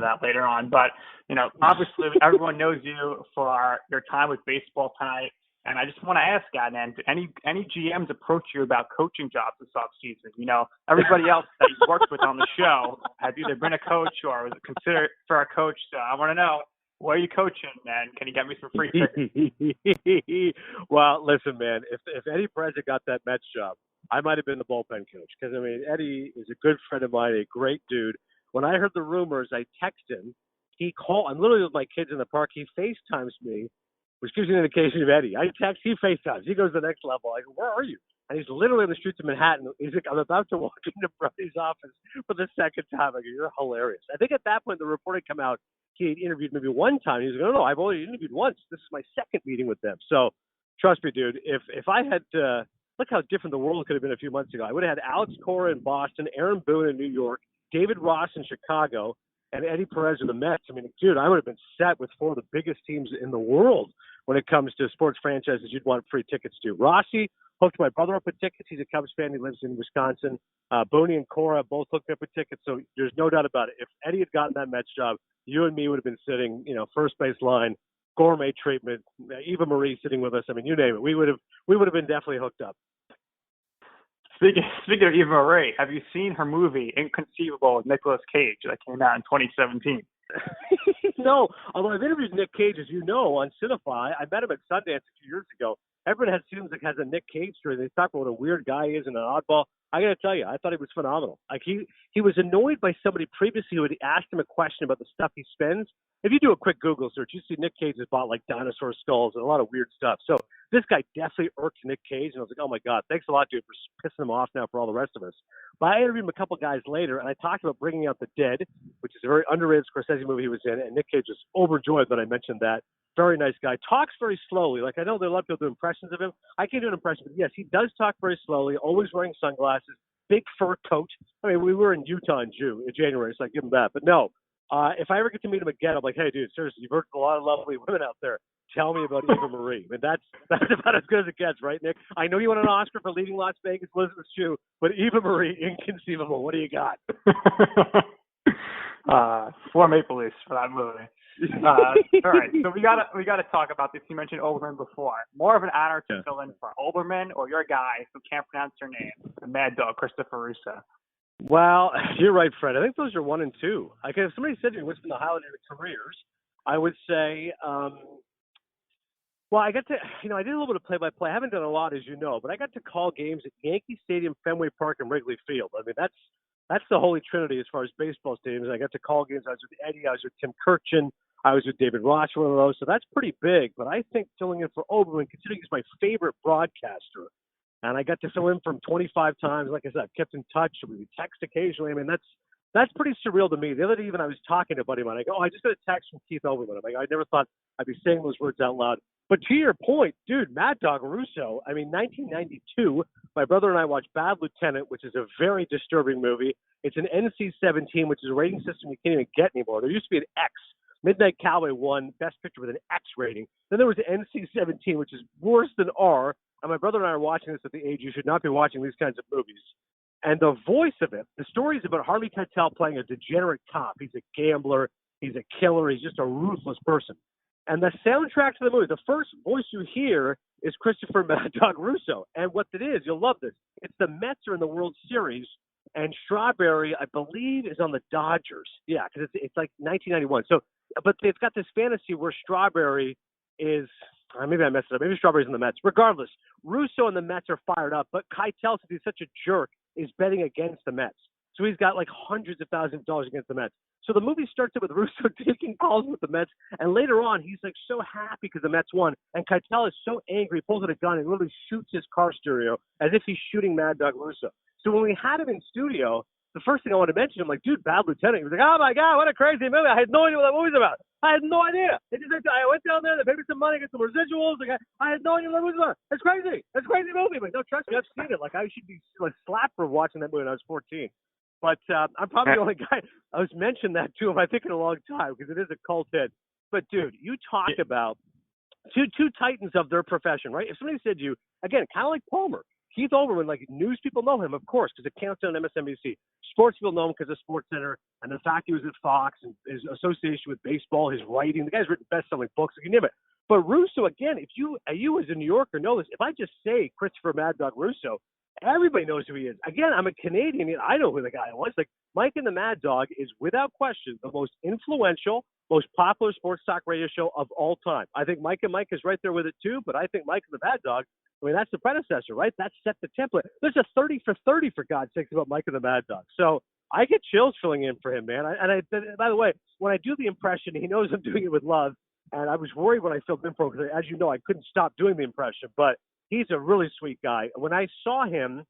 that later on. But, obviously everyone knows you for your time with baseball tonight. And I just want to ask, Adnan, did any GMs approach you about coaching jobs this offseason? Everybody else that you worked with on the show has either been a coach or was considered for a coach. So I want to know, where are you coaching, and can you get me some free tickets? Well, listen, man, if Eddie Perez had got that Mets job, I might have been the bullpen coach because, Eddie is a good friend of mine, a great dude. When I heard the rumors, I texted him. He called. I'm literally with my kids in the park. He FaceTimes me, which gives you an indication of Eddie. I text, he FaceTimes. He goes to the next level. I go, where are you? And he's literally on the streets of Manhattan. He's like, I'm about to walk into Brody's office for the second time. I go, you're hilarious. I think at that point, the reporting come out, he had interviewed maybe one time. He was like, no, I've only interviewed once. This is my second meeting with them. So trust me, dude, if I had look how different the world could have been a few months ago. I would have had Alex Cora in Boston, Aaron Boone in New York, David Ross in Chicago, and Eddie Perez in the Mets. Dude, I would have been set with four of the biggest teams in the world when it comes to sports franchises you'd want free tickets to. Rossi hooked my brother up with tickets. He's a Cubs fan. He lives in Wisconsin. Booney and Cora both hooked me up with tickets. So there's no doubt about it. If Eddie had gotten that Mets job, you and me would have been sitting, first base line, gourmet treatment, Eva Marie sitting with us. You name it. We would have been definitely hooked up. Speaking of Eva Marie, have you seen her movie Inconceivable with Nicolas Cage that came out in 2017? No, although I've interviewed Nick Cage, as you know, on Cinephile. I met him at Sundance a few years ago. Everyone has a Nick Cage story. They talk about what a weird guy he is and an oddball. I got to tell you, I thought he was phenomenal. Like he was annoyed by somebody previously who had asked him a question about the stuff he spends. If you do a quick Google search, you see Nick Cage has bought like dinosaur skulls and a lot of weird stuff. So this guy definitely irked Nick Cage, and I was like, oh my God, thanks a lot, dude, for pissing him off now for all the rest of us. But I interviewed him a couple guys later, and I talked about Bringing Out the Dead, which is a very underrated Scorsese movie he was in, and Nick Cage was overjoyed that I mentioned that. Very nice guy. Talks very slowly. Like, I know there are a lot of people do impressions of him. I can't do an impression, but yes, he does talk very slowly, always wearing sunglasses, big fur coat. We were in Utah in January, so I give him that. But no, if I ever get to meet him again, I'm like, hey, dude, seriously, you've worked with a lot of lovely women out there. Tell me about Eva Marie. That's about as good as it gets, right, Nick? I know you won an Oscar for leading Las Vegas, Elizabeth Shue, but Eva Marie, inconceivable. What do you got? 4 Maple Leafs for that movie. All right, so we gotta talk about this. You mentioned Olberman before. More of an honor to fill in for Olberman or your guy who can't pronounce their name, the Mad Dog, Christopher Russo. Well, you're right, Fred. I think those are 1 and 2. If somebody said to me what's been the highlight of their careers, I would say, well, I got to, I did a little bit of play-by-play. I haven't done a lot, as you know, but I got to call games at Yankee Stadium, Fenway Park, and Wrigley Field. That's the holy trinity as far as baseball stadiums. I got to call games. I was with Eddie. I was with Tim Kirchin. I was with David Ross, one of those. So that's pretty big. But I think filling in for Olbermann, considering he's my favorite broadcaster, and I got to fill in for him 25 times. Like I said, I've kept in touch. We text occasionally. That's pretty surreal to me. The other day, even I was talking to a buddy of mine. I go, I just got a text from Keith Olbermann. I never thought I'd be saying those words out loud. But to your point, dude, Mad Dog Russo, 1992, my brother and I watched Bad Lieutenant, which is a very disturbing movie. It's an NC-17, which is a rating system you can't even get anymore. There used to be an X. Midnight Cowboy won Best Picture with an X rating. Then there was NC-17, which is worse than R. And my brother and I are watching this at the age you should not be watching these kinds of movies. And the voice of it, the story is about Harvey Keitel playing a degenerate cop. He's a gambler. He's a killer. He's just a ruthless person. And the soundtrack to the movie, the first voice you hear is Christopher Mad Dog Russo. And what it is, you'll love this. It's the Mets are in the World Series, and Strawberry, I believe, is on the Dodgers. Yeah, because it's like 1991. So, but it's got this fantasy where Strawberry is, maybe I messed it up. Maybe Strawberry's in the Mets. Regardless, Russo and the Mets are fired up, but Keitel, since he's such a jerk, is betting against the Mets. So he's got like hundreds of thousands of dollars against the Mets. So the movie starts with Russo taking calls with the Mets, and later on, he's like so happy because the Mets won. And Keitel is so angry, he pulls out a gun and literally shoots his car stereo as if he's shooting Mad Dog Russo. So when we had him in studio, the first thing I wanted to mention, I'm like, dude, Bad Lieutenant. He was like, oh my God, what a crazy movie. I had no idea what that movie's about. I had no idea. I went down there, they paid me some money, get some residuals. Like, I had no idea what that movie was about. It's crazy. It's a crazy movie. But no, trust me, I've seen it. Like, I should be like slapped for watching that movie when I was 14. But I'm probably the only guy I was mentioning that to him, I think, in a long time because it is a cult hit. But, dude, you talk about two titans of their profession, right? If somebody said to you, again, kind of like Palmer, Keith Olberman, like news people know him, of course, because it counts on MSNBC. Sports people know him because of SportsCenter and the fact he was at Fox and his association with baseball, his writing. The guy's written best-selling books, you name it. But Russo, again, if you as a New Yorker know this, if I just say Christopher Mad Dog Russo, everybody knows who he is. Again, I'm a Canadian, and I know who the guy was. Like, Mike and the Mad Dog is, without question, the most influential, most popular sports talk radio show of all time. I think Mike and Mike is right there with it, too, but I think Mike and the Mad Dog, I mean, that's the predecessor, right? That set the template. There's a 30 for 30, for God's sakes, about Mike and the Mad Dog. So I get chills filling in for him, man. By the way, when I do the impression, he knows I'm doing it with love, and I was worried when I filled in for him because, as you know, I couldn't stop doing the impression, but he's a really sweet guy. When I saw him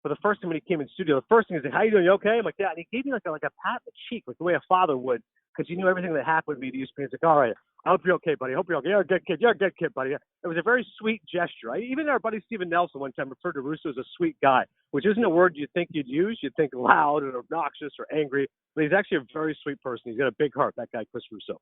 for the first time when he came in studio, the first thing he said, "How you doing? You okay?" I'm like, "Yeah." And he gave me like a pat on the cheek, like the way a father would, because he knew everything that happened with me. He's like, "All right, I hope you're okay, buddy. I hope you're okay. You're a good kid. You're a good kid, buddy." It was a very sweet gesture. Even our buddy Steven Nelson one time referred to Russo as a sweet guy, which isn't a word you'd think you'd use. You'd think loud and obnoxious or angry, but he's actually a very sweet person. He's got a big heart, that guy, Chris Russo.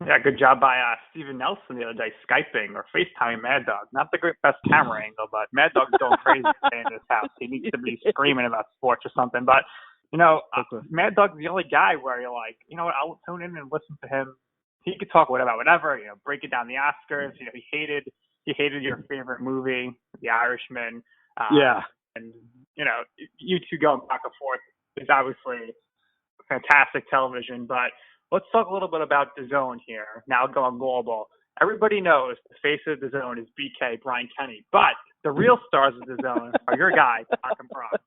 Yeah, good job by Steven Nelson the other day, Skyping or FaceTiming Mad Dog. Not the best camera angle, but Mad Dog's going crazy in his house. He needs to be screaming about sports or something. But, Mad Dog's the only guy where you're like, you know what, I'll tune in and listen to him. He could talk about whatever, break it down the Oscars. He hated your favorite movie, The Irishman. Yeah. And, you two going back and forth is obviously fantastic television, but let's talk a little bit about DAZN here, now going global. Everybody knows the face of DAZN is BK, Brian Kenny, but the real stars of DAZN are your guys, Barak and Barak.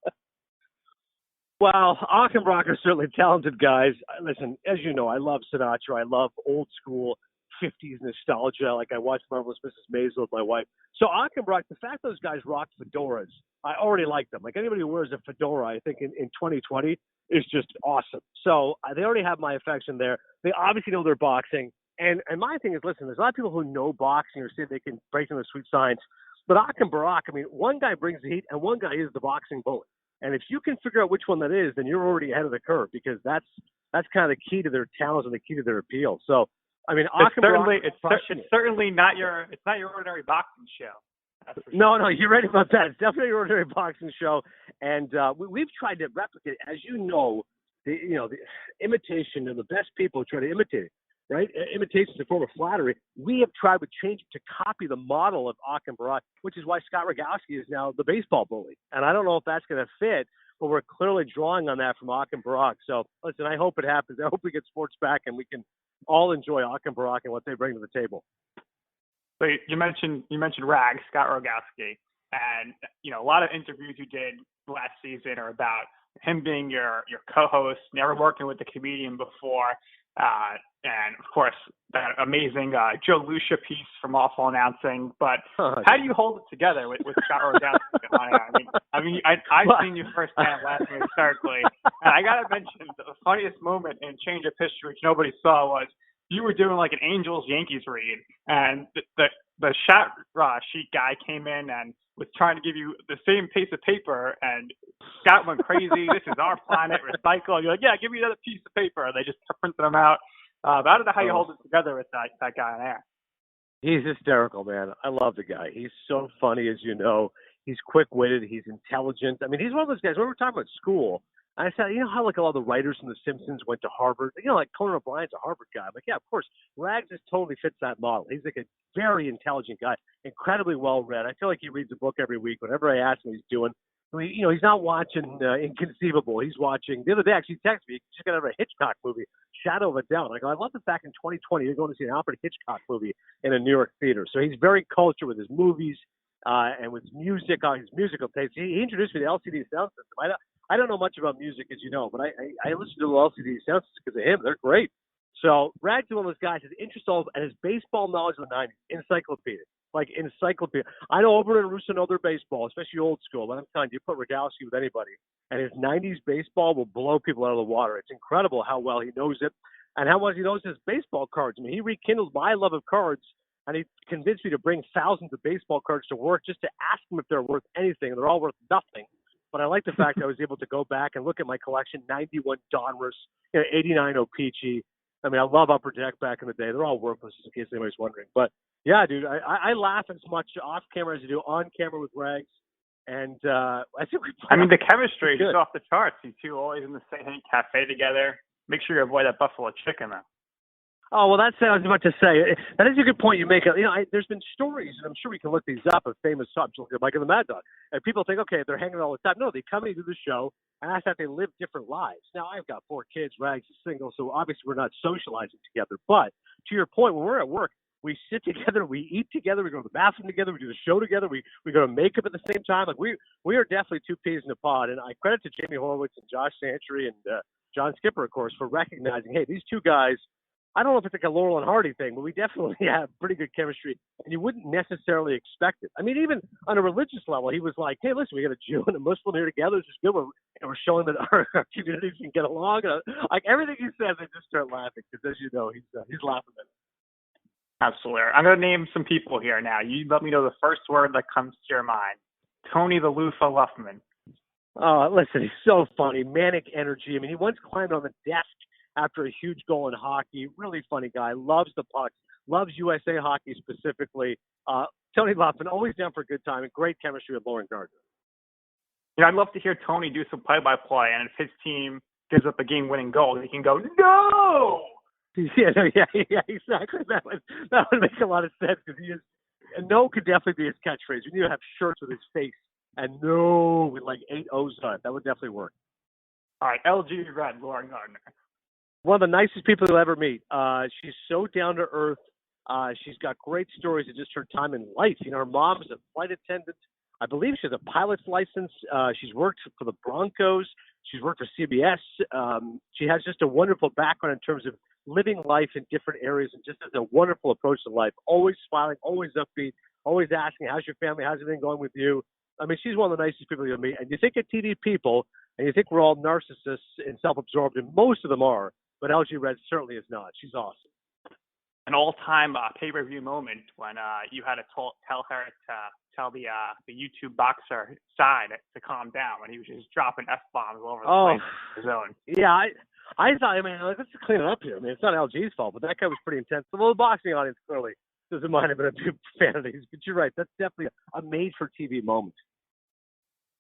Well, Ak and Barak are certainly talented guys. Listen, as you know, I love Sinatra. I love old school 50s nostalgia. Like I watched Marvelous Mrs. Maisel with my wife. So Ak and Barak, the fact those guys rock fedoras, I already like them. Like anybody who wears a fedora, I think in 2020 is just awesome. So they already have my affection there. They obviously know their boxing. And my thing is, listen, there's a lot of people who know boxing or say they can break into the sweet science. But Ak and Barak, I mean, one guy brings the heat and one guy is the boxing bully. And if you can figure out which one that is, then you're already ahead of the curve because that's kind of the key to their talents and the key to their appeal. So, I mean, it's certainly not your ordinary boxing show. No, you're right about that. It's definitely an ordinary boxing show, and we've tried to replicate, as you know, the imitation of the best people try to imitate it, right? Imitation is a form of flattery. We have tried with ChangeUp to copy the model of Ak and Barak, which is why Scott Rogowsky is now the baseball bully. And I don't know if that's going to fit, but we're clearly drawing on that from Ak and Barak. So, listen, I hope it happens. I hope we get sports back and we can all enjoy Ak and Barak and what they bring to the table. So you mentioned Rag, Scott Rogowsky, and a lot of interviews you did last season are about him being your co-host, never working with a comedian before, and of course that amazing Joe Lucia piece from Awful Announcing. But how do you hold it together with Scott Rogowsky on air? I mean, I've seen you firsthand last week, certainly, and I gotta mention the funniest moment in ChangeUp history, which nobody saw, was you were doing like an Angels-Yankees read, and the shot sheet guy came in and was trying to give you the same piece of paper, and Scott went crazy. This is our planet, recycle. You're like, yeah, give me another piece of paper. And they just printed them out. But I don't know how you hold it together with that guy on air. He's hysterical, man. I love the guy. He's so funny, as you know. He's quick-witted. He's intelligent. I mean, he's one of those guys. When we were talking about school, I said, how like a lot of the writers from The Simpsons went to Harvard? Like Conan O'Brien's a Harvard guy. I'm like, yeah, of course. Rags just totally fits that model. He's like a very intelligent guy, incredibly well-read. I feel like he reads a book every week. Whenever I ask him what he's doing, he's not watching Inconceivable. He's watching. The other day, actually, he texted me. He's just got a Hitchcock movie, Shadow of a Doubt. I love the fact in 2020 you're going to see an Alfred Hitchcock movie in a New York theater. So he's very cultured with his movies and with music, his musical taste. He introduced me to LCD sound system. I don't know much about music, as you know, but I listen to the LCD sound systems because of him. They're great. So Rag's one of those guys. His interest and his baseball knowledge of the 90s, encyclopedia. I know Olberman and Russo know their baseball, especially old school. But I'm telling you, put Rogowsky with anybody, and his 90s baseball will blow people out of the water. It's incredible how well he knows it and how well he knows his baseball cards. I mean, he rekindled my love of cards, and he convinced me to bring thousands of baseball cards to work just to ask them if they're worth anything, and they're all worth nothing. But I like the fact I was able to go back and look at my collection, 91 Donruss, 89 O-Pee-Chee. I mean, I love Upper Deck back in the day. They're all worthless, in case anybody's wondering. But, yeah, dude, I laugh as much off camera as I do on camera with Rags. And I think the chemistry is just off the charts. You two always in the same cafe together. Make sure you avoid that buffalo chicken, though. Oh, well, that's what I was about to say. That is a good point you make. There's been stories, and I'm sure we can look these up, of famous subs like Mike and the Mad Dog. And people think, okay, they're hanging all the time. No, they come into the show, and I thought they live different lives. Now, I've got 4 kids, Rags is single, so obviously we're not socializing together. But to your point, when we're at work, we sit together, we eat together, we go to the bathroom together, we do the show together, we go to makeup at the same time. Like we are definitely 2 peas in a pod. And I credit to Jamie Horowitz and Josh Santry and John Skipper, of course, for recognizing, hey, these 2 guys, I don't know if it's like a Laurel and Hardy thing, but we definitely have pretty good chemistry, and you wouldn't necessarily expect it. I mean, even on a religious level, he was like, hey, listen, we got a Jew and a Muslim here together. This is good. We're showing that our communities can get along. Like everything he says, I just start laughing because, as you know, he's laughing at it. Absolutely. I'm going to name some people here now. You let me know the first word that comes to your mind. Tony the Loofah Luftman. Oh, listen, he's so funny. Manic energy. I mean, he once climbed on the desk after a huge goal in hockey. Really funny guy. Loves the pucks. Loves USA hockey specifically. Tony Luftman, always down for a good time and great chemistry with Lauren Gardner. I'd love to hear Tony do some play-by-play, and if his team gives up a game-winning goal, he can go, no! Yeah, exactly. That would make a lot of sense because he is. And no could definitely be his catchphrase. You need to have shirts with his face and no with like 8 O's on it. That would definitely work. All right, LG Red, Lauren Gardner. One of the nicest people you'll ever meet. She's so down to earth. She's got great stories of just her time in life. Her mom's a flight attendant. I believe she has a pilot's license. She's worked for the Broncos. She's worked for CBS. She has just a wonderful background in terms of living life in different areas and just has a wonderful approach to life. Always smiling, always upbeat, always asking, how's your family? How's everything going with you? I mean, she's one of the nicest people you'll meet. And you think of TV people, and you think we're all narcissists and self-absorbed, and most of them are, but LG Red certainly is not. She's awesome. An all-time pay-per-view moment when you had to tell her to tell the YouTube boxer side to calm down when he was just dropping F-bombs all over the zone. Yeah, I thought, let's just clean it up here. It's not LG's fault, but that guy was pretty intense. Well, the boxing audience clearly doesn't mind him a few profanities, but you're right. That's definitely a made-for-TV moment.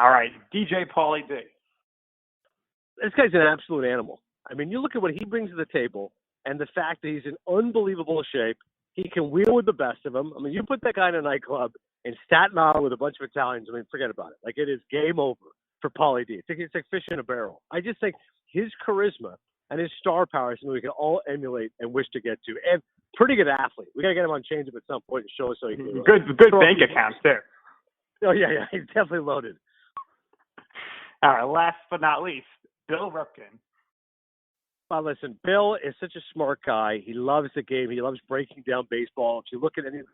All right, DJ Pauly D. This guy's an absolute animal. I mean, you look at what he brings to the table and the fact that he's in unbelievable shape. He can wheel with the best of them. I mean, you put that guy in a nightclub in Staten Island with a bunch of Italians, forget about it. Like, it is game over for Pauly D. It's like fish in a barrel. I just think his charisma and his star power is something we can all emulate and wish to get to. And pretty good athlete. We got to get him on ChangeUp at some point to show us how he can. Good bank accounts there. Oh, yeah. He's definitely loaded. All right, last but not least, Bill Ripken. Well, listen, Bill is such a smart guy. He loves the game. He loves breaking down baseball. If you look at anything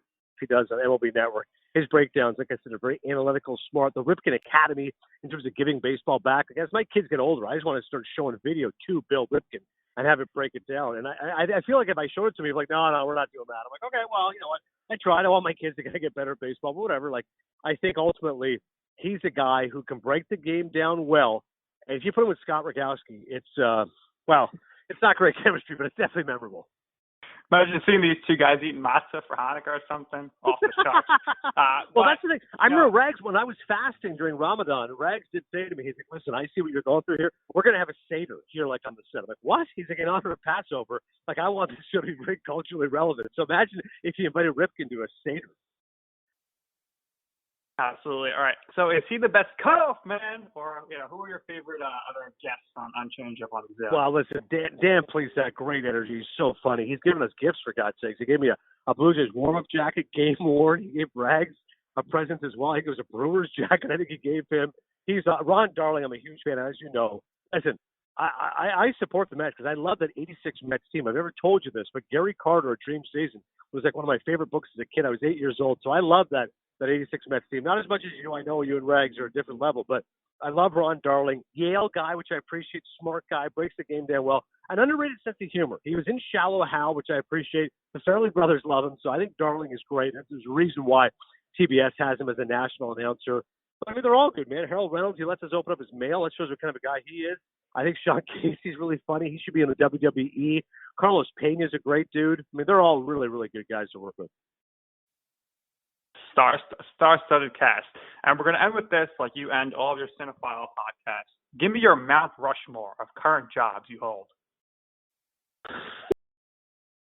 he does on MLB Network, his breakdowns, like I said, are very analytical, smart. The Ripken Academy, in terms of giving baseball back. As my kids get older, I just want to start showing a video to Bill Ripken and have it break it down. And I feel like if I showed it to me, he's like, no, we're not doing that. I'm like, okay, well, you know what? I tried. I want my kids to get better at baseball, but whatever. Like, I think ultimately he's a guy who can break the game down well. And if you put him with Scott Rogowsky, it's not great chemistry, but it's definitely memorable. Imagine seeing these 2 guys eating matzah for Hanukkah or something. Off the charts. Well, that's the thing. I remember Rags, when I was fasting during Ramadan, Rags did say to me, he's like, listen, I see what you're going through here. We're going to have a Seder here, like, on the set. I'm like, what? He's like, in honor of Passover. Like, I want this show to be very culturally relevant. So imagine if you invited Ripken to a Seder. Absolutely. All right. So is he the best cutoff man, or who are your favorite other guests on ChangeUp on the Zoom? Well, listen, Dan Plesac, great energy. He's so funny. He's given us gifts, for God's sakes. He gave me a Blue Jays warm-up jacket, game worn. He gave Rags a present as well. He gives a Brewers jacket. I think he gave him. He's Ron Darling. I'm a huge fan, as you know. Listen, I support the Mets because I love that '86 Mets team. I've never told you this, but Gary Carter, A Dream Season, was like one of my favorite books as a kid. I was 8 years old, so I love that 86 Mets team. Not as much as you. I know you and Rags are a different level, but I love Ron Darling. Yale guy, which I appreciate. Smart guy, breaks the game down well. An underrated sense of humor. He was in Shallow Hal, which I appreciate. The Fairley brothers love him, so I think Darling is great. There's a reason why TBS has him as a national announcer. But, they're all good, man. Harold Reynolds, he lets us open up his mail. That shows what kind of a guy he is. I think Sean Casey's really funny. He should be in the WWE. Carlos Peña's a great dude. They're all really, really good guys to work with. Star-studded cast. And we're going to end with this, like you end all of your Cinephile podcasts. Give me your Mount Rushmore of current jobs you hold.